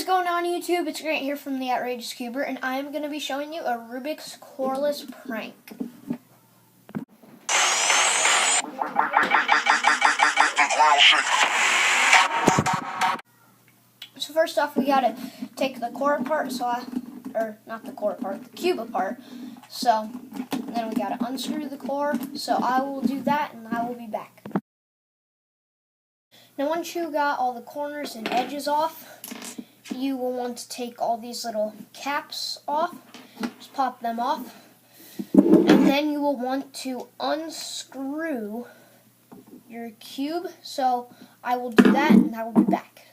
going on YouTube? It's Grant here from the Outrageous Cuber, and I am going to be showing you a Rubik's Coreless prank. So first off, we got to take the core apart, not the core apart, the cube apart. So then we got to unscrew the core, so I will do that and I will be back. Now once you got all the corners and edges off, you will want to take all these little caps off, just pop them off, and then you will want to unscrew your cube. So I will do that and I will be back.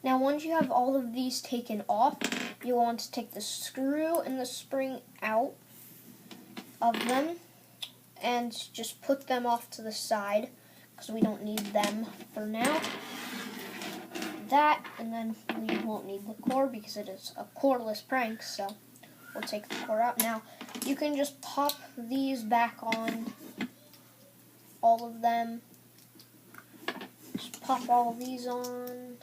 Now once you have all of these taken off, you'll want to take the screw and the spring out of them and just put them off to the side because we don't need them for now. That, and then we won't need the core because it is a coreless prank, so we'll take the core out. Now you can just pop these back on, all of them. Just pop all of these on.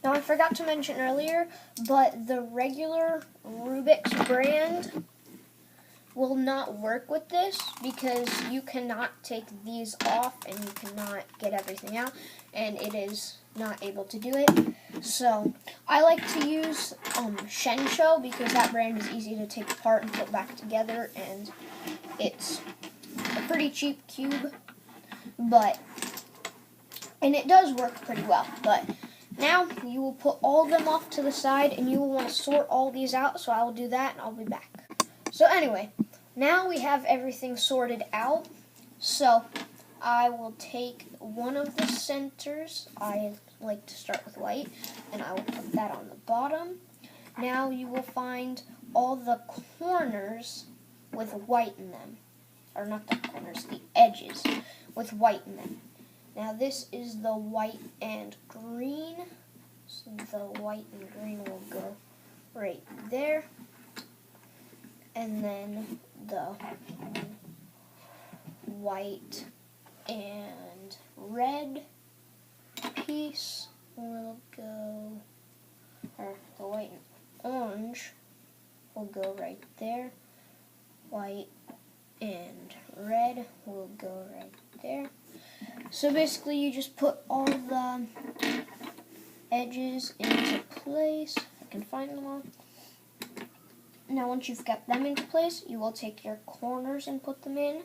Now I forgot to mention earlier, but the regular Rubik's brand will not work with this because you cannot take these off and you cannot get everything out, and it is not able to do it. So I like to use Shensho because that brand is easy to take apart and put back together, and it's a pretty cheap cube, and it does work pretty well. But now you will put all of them off to the side and you will want to sort all these out, so I will do that and I'll be back. So anyway, now we have everything sorted out, so I will take one of the centers. I like to start with white, and I will put that on the bottom. Now you will find all the corners with white in them, or not the corners, the edges with white in them. Now this is the white and green, so the white and green will go right there. And then the white and red piece will go, or the white and orange will go right there. White and red will go right there. So basically you just put all the edges into place. I can find them all. Now once you've got them into place, you will take your corners and put them in.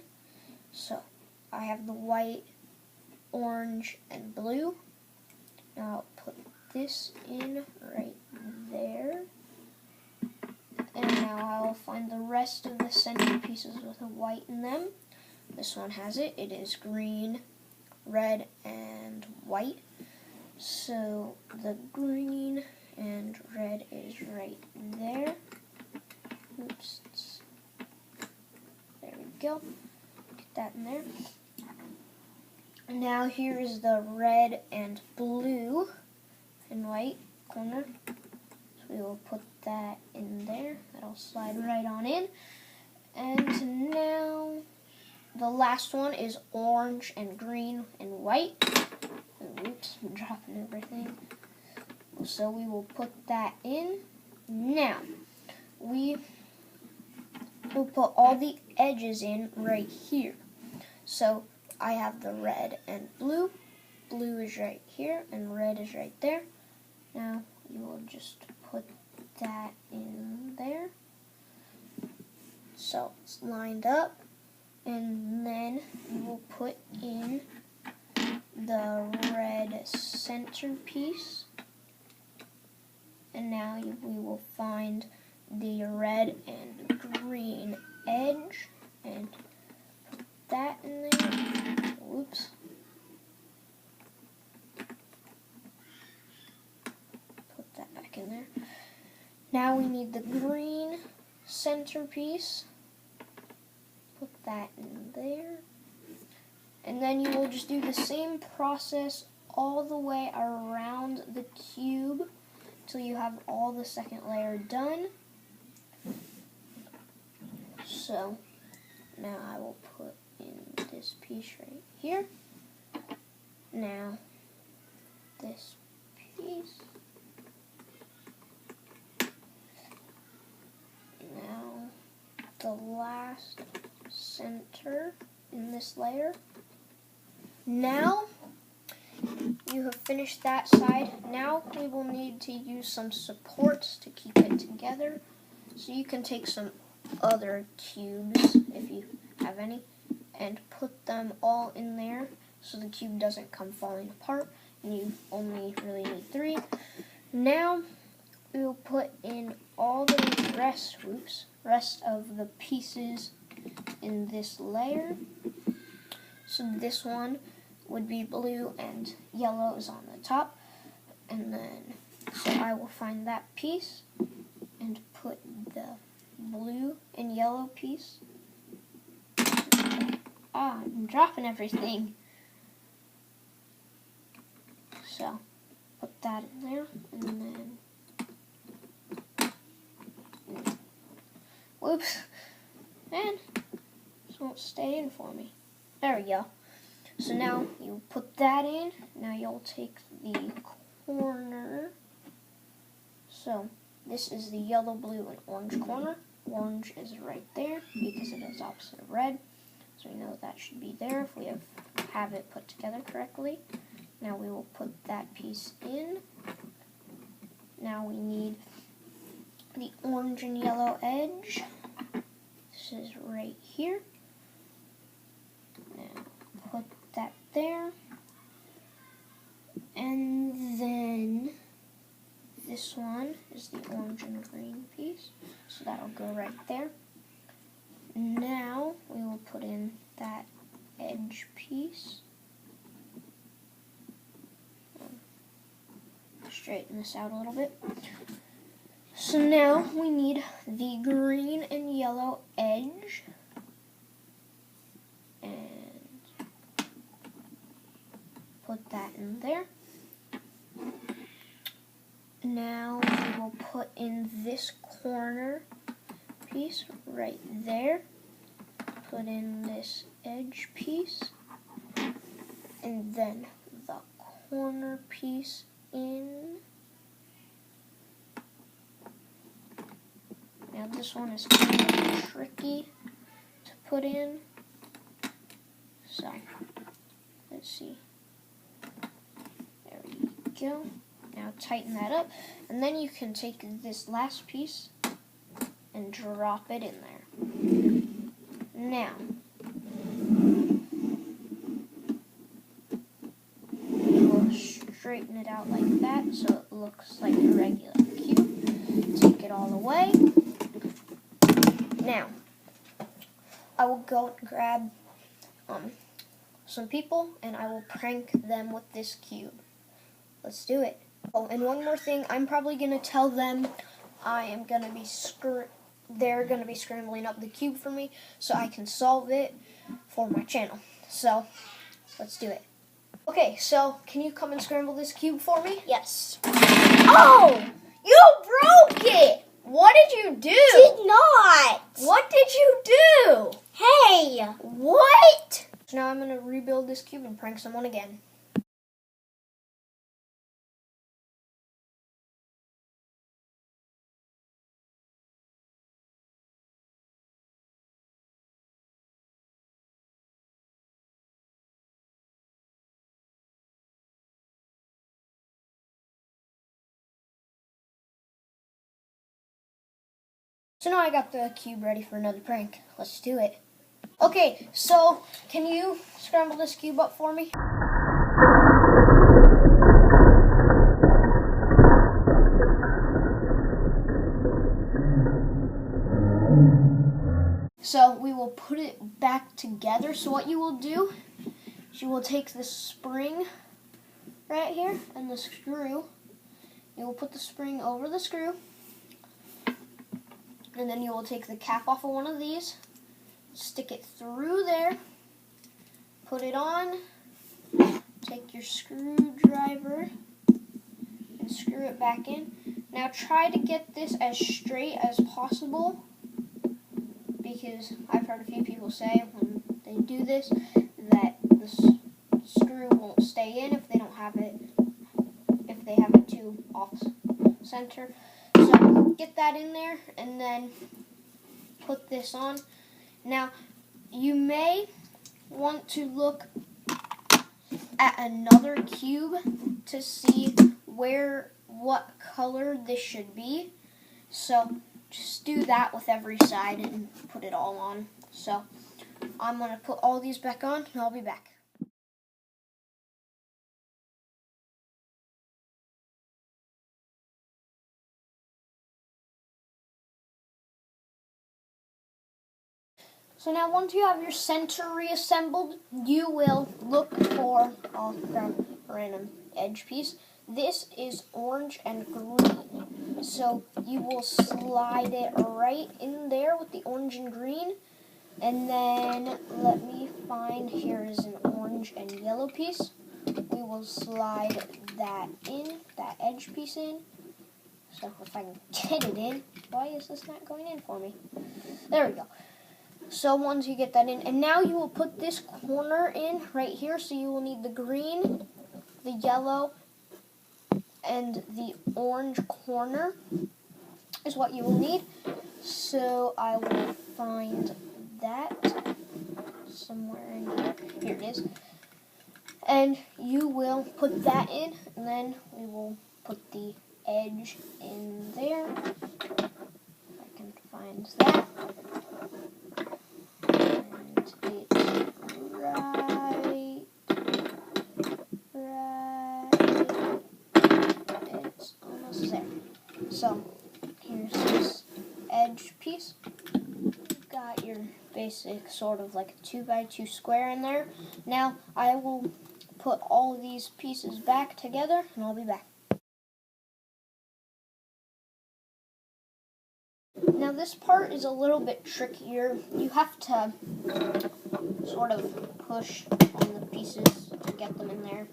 So I have the white, orange, and blue. Now I'll put this in right there. And now I'll find the rest of the center pieces with a white in them. This one has it. It is green, red, and white. So the green and red is right there. Oops. There we go. Get that in there. Now here is the red and blue and white corner. So we will put that in there. That'll slide right on in. And now the last one is orange and green and white. Oops, I'm dropping everything. So we will put that in. Now, we will put all the edges in right here. So I have the red and blue. Blue is right here and red is right there. Now you will just put that in there. So it's lined up. And then you will put in the red centerpiece. And now we will find the red and green edge and put that in there. Whoops. Put that back in there. Now we need the green centerpiece. Put that in there. And then you will just do the same process all the way around the cube until you have all the second layer done. So now I will put in this piece right here. Now this piece. Now the last center in this layer. Now you have finished that side. Now we will need to use some supports to keep it together. So you can take some other cubes, if you have any, and put them all in there so the cube doesn't come falling apart. And you only really need 3. Now we will put in all the rest of the pieces in this layer. So this one would be blue and yellow is on the top. And then, so I will find that piece and put the blue and yellow piece. I'm dropping everything. So, put that in there, and then, whoops, man, this won't stay in for me. There we go. So now you put that in. Now you'll take the corner. So this is the yellow, blue, and orange corner. Orange is right there because it is opposite of red. So we know that should be there if we have it put together correctly. Now we will put that piece in. Now we need the orange and yellow edge. This is right here. Now put that there. And then this one is the orange and green piece. So that'll go right there. Now we will put in that edge piece. Straighten this out a little bit. So now we need the green and yellow edge. And put that in there. Now we will put in this corner piece right there. Put in this edge piece. And then the corner piece in. Now this one is kind of tricky to put in. So, let's see. There we go. Now tighten that up. And then you can take this last piece and drop it in there. Now, we will straighten it out like that so it looks like a regular cube. Take it all away. Now, I will go grab some people and I will prank them with this cube. Let's do it. Oh, and one more thing, I'm probably going to tell them they're going to be scrambling up the cube for me so I can solve it for my channel. So, let's do it. Okay, so can you come and scramble this cube for me? Yes. Oh! You broke it! What did you do? Did not. What did you do? Hey. What? So now I'm going to rebuild this cube and prank someone again. So now I got the cube ready for another prank. Let's do it. Okay, so can you scramble this cube up for me? So we will put it back together. So what you will do is you will take this spring right here and the screw. You will put the spring over the screw. And then you will take the cap off of one of these, stick it through there, put it on, take your screwdriver and screw it back in. Now try to get this as straight as possible, because I've heard a few people say when they do this that the screw won't stay in if they don't have it, if they have it too off center. So get that in there and then put this on. Now you may want to look at another cube to see what color this should be. So just do that with every side and put it all on. So I'm going to put all these back on and I'll be back. So now once you have your center reassembled, you will look for a random edge piece. This is orange and green. So you will slide it right in there with the orange and green. And then let me find, here is an orange and yellow piece. We will slide that in, that edge piece in. So if I can get it in, why is this not going in for me? There we go. So once you get that in, and now you will put this corner in right here. So you will need the green, the yellow, and the orange corner is what you will need. So I will find that somewhere in here. Here it is. And you will put that in, and then we will put the edge in there. If I can find that. It's almost there. So here's this edge piece. Got your basic sort of like a 2x2 square in there. Now I will put all these pieces back together and I'll be back. Now this part is a little bit trickier. You have to sort of push on the pieces to get them in there.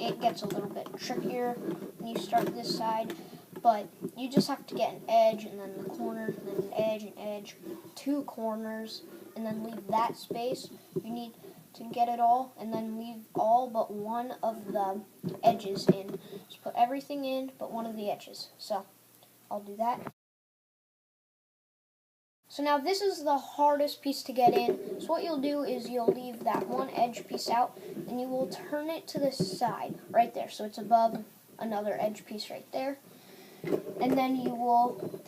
It gets a little bit trickier when you start this side, but you just have to get an edge and then the corner, and then an edge, 2 corners, and then leave that space. You need to get it all, and then leave all but one of the edges in. Just put everything in but one of the edges. So I'll do that. So now this is the hardest piece to get in. So what you'll do is you'll leave that one edge piece out and you will turn it to the side right there. So it's above another edge piece right there. And then you will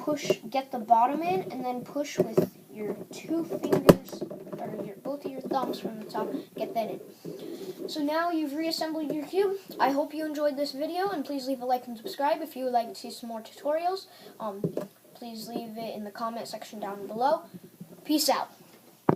get the bottom in and then push with your 2 fingers or both of your thumbs from the top, get that in. So now you've reassembled your cube. I hope you enjoyed this video, and please leave a like and subscribe if you would like to see some more tutorials. Please leave it in the comment section down below. Peace out.